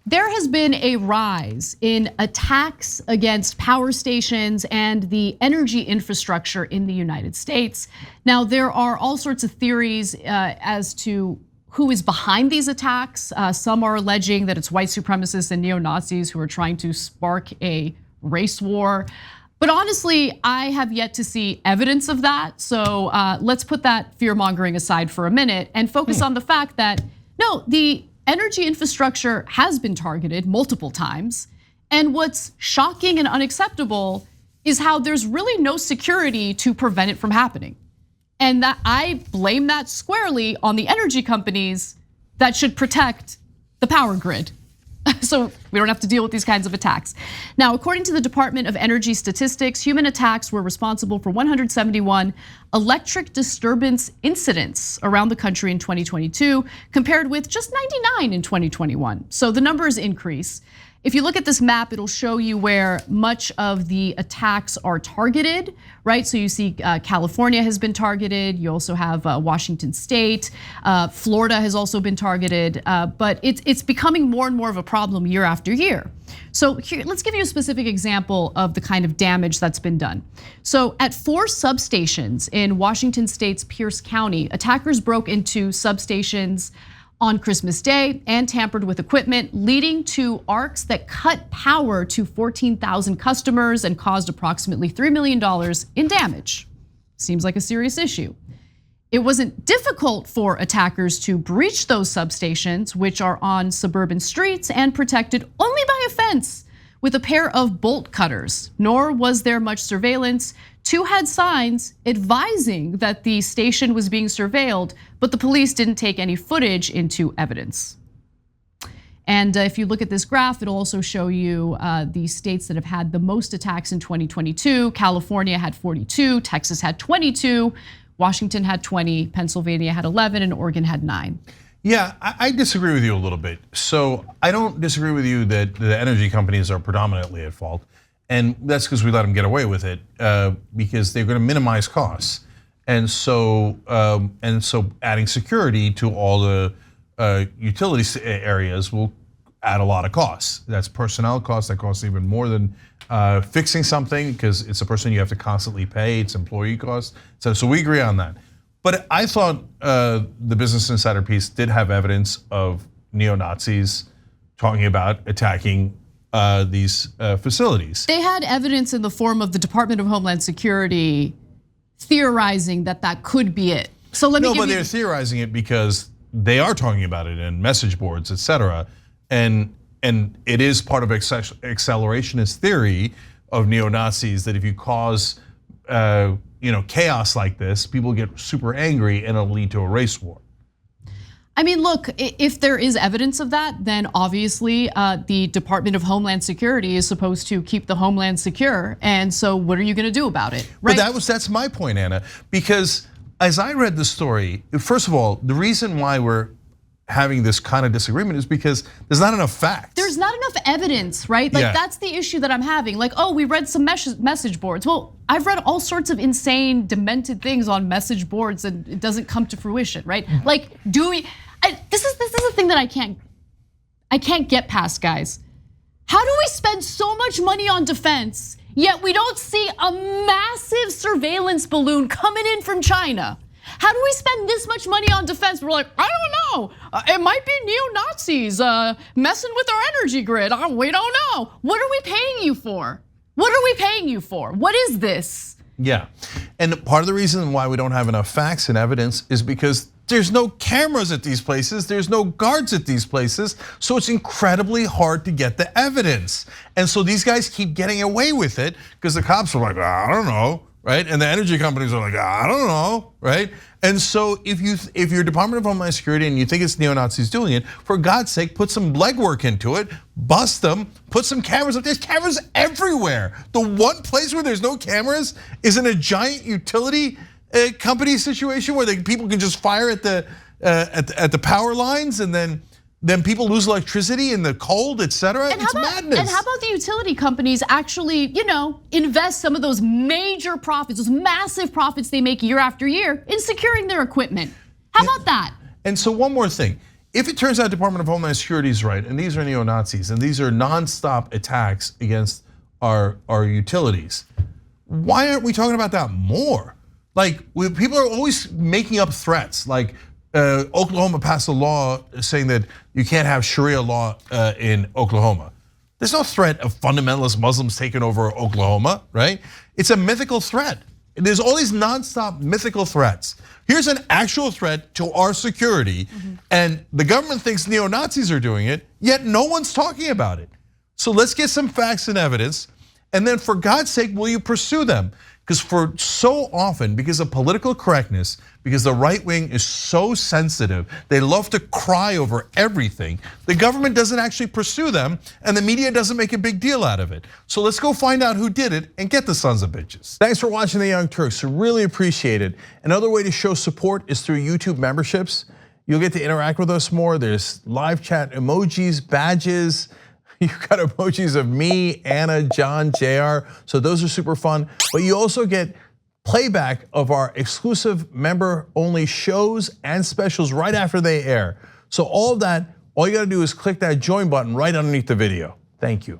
There has been a rise in attacks against power stations and the energy infrastructure in the United States. Now, there are all sorts of theories as to who is behind these attacks. Some are alleging that it's white supremacists and neo-Nazis who are trying to spark a race war. But honestly, I have yet to see evidence of that. So let's put that fear-mongering aside for a minute and focus on the fact that, no, the energy infrastructure has been targeted multiple times. And what's shocking and unacceptable is how there's really no security to prevent it from happening. And that I blame that squarely on the energy companies that should protect the power grid. So we don't have to deal with these kinds of attacks. Now, according to the Department of Energy statistics, human attacks were responsible for 171 electric disturbance incidents around the country in 2022, compared with just 99 in 2021. So the numbers increase. If you look at this map, it'll show you where much of the attacks are targeted, right? So you see California has been targeted. You also have Washington State. Florida has also been targeted, but it's becoming more and more of a problem year after year. So here, let's give you a specific example of the kind of damage that's been done. So at 4 substations in Washington State's Pierce County, attackers broke into substations on Christmas Day and tampered with equipment, leading to arcs that cut power to 14,000 customers and caused approximately $3 million in damage. Seems like a serious issue. It wasn't difficult for attackers to breach those substations, which are on suburban streets and protected only by a fence with a pair of bolt cutters, nor was there much surveillance. 2 had signs advising that the station was being surveilled, but the police didn't take any footage into evidence. And if you look at this graph, it'll also show you the states that have had the most attacks in 2022. California had 42, Texas had 22, Washington had 20, Pennsylvania had 11, and Oregon had 9. Yeah, I disagree with you a little bit. So I don't disagree with you that the energy companies are predominantly at fault. And that's because we let them get away with it because they're going to minimize costs. And so adding security to all the utility areas will add a lot of costs. That's personnel costs, that costs even more than fixing something because it's a person you have to constantly pay, it's employee costs. So we agree on that. But I thought the Business Insider piece did have evidence of neo-Nazis talking about attacking these facilities. They had evidence in the form of the Department of Homeland Security theorizing that that could be it. So let me but they're theorizing it because they are talking about it in message boards, et cetera. And it is part of accelerationist theory of neo-Nazis that if you cause chaos like this, people get super angry and it'll lead to a race war. I mean, look, if there is evidence of that, then obviously the Department of Homeland Security is supposed to keep the homeland secure. And so what are you gonna do about it, right? But that's my point, Anna, because as I read the story, first of all, the reason why we're having this kind of disagreement is because there's not enough facts. There's not enough evidence, right? Like that's the issue that I'm having. Like, oh, we read some message boards. Well, I've read all sorts of insane, demented things on message boards and it doesn't come to fruition, right? Like, this is the thing that I can't get past, guys. How do we spend so much money on defense, yet we don't see a massive surveillance balloon coming in from China? How do we spend this much money on defense? We're like, I don't know. It might be neo-Nazis messing with our energy grid. We don't know. What are we paying you for? What are we paying you for? What is this? Yeah, and part of the reason why we don't have enough facts and evidence is because there's no cameras at these places, there's no guards at these places, so it's incredibly hard to get the evidence. And so these guys keep getting away with it because the cops are like, I don't know, right? And the energy companies are like, I don't know, right? And so if you're Department of Homeland Security and you think it's neo-Nazis doing it, for God's sake, put some legwork into it, bust them, put some cameras up. There's cameras everywhere. The one place where there's no cameras is in a giant utility company situation where people can just fire at the power lines and then people lose electricity in the cold, et cetera. It's madness. And how about the utility companies actually, invest some of those major profits, those massive profits they make year after year in securing their equipment? How about that? And so one more thing. if it turns out Department of Homeland Security is right, and these are neo-Nazis, and these are nonstop attacks against our utilities, why aren't we talking about that more? Like, people are always making up threats. Like, Oklahoma passed a law saying that you can't have Sharia law in Oklahoma. There's no threat of fundamentalist Muslims taking over Oklahoma, right? It's a mythical threat. There's all these nonstop mythical threats. Here's an actual threat to our security, and the government thinks neo-Nazis are doing it, yet no one's talking about it. So let's get some facts and evidence, and then for God's sake, will you pursue them? Because for so often, because of political correctness, because the right wing is so sensitive, they love to cry over everything, the government doesn't actually pursue them, and the media doesn't make a big deal out of it. So let's go find out who did it and get the sons of bitches. Thanks for watching The Young Turks, really appreciate it. Another way to show support is through YouTube memberships. You'll get to interact with us more. There's live chat emojis, badges. You've got emojis of me, Anna, John, JR, so those are super fun. But you also get playback of our exclusive member-only shows and specials right after they air. So all of that, all you gotta do is click that join button right underneath the video. Thank you.